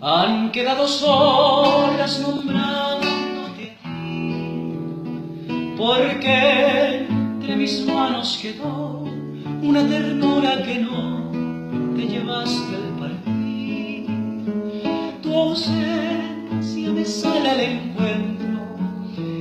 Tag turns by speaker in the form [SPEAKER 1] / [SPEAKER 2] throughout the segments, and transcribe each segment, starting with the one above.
[SPEAKER 1] han quedado solas nombrándote a ti, porque entre mis manos quedó una ternura que no te llevaste al partir. Tu ausencia me sale al encuentro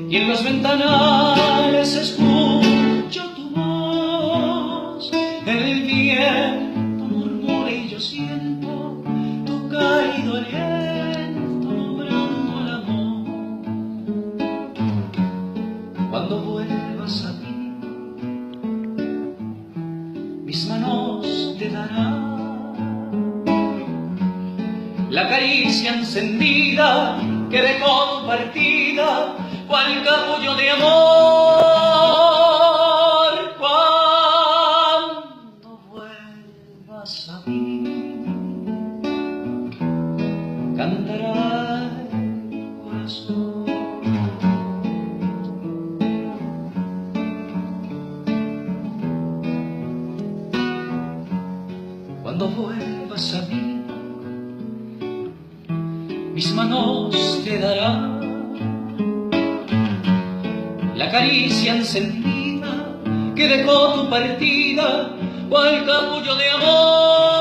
[SPEAKER 1] y en los ventanales escucho tu voz. El viento murmura y yo siento tu cálido aliento nombrando el amor. Cuando vuelvas a mí, mis manos te darán la caricia encendida que dejó tu partida, cual capullo de amor. Cuando vuelvas a mí, cantará el corazón. Cuando vuelvas a mí, mis manos te darán la caricia encendida que dejó tu partida, cual capullo de amor.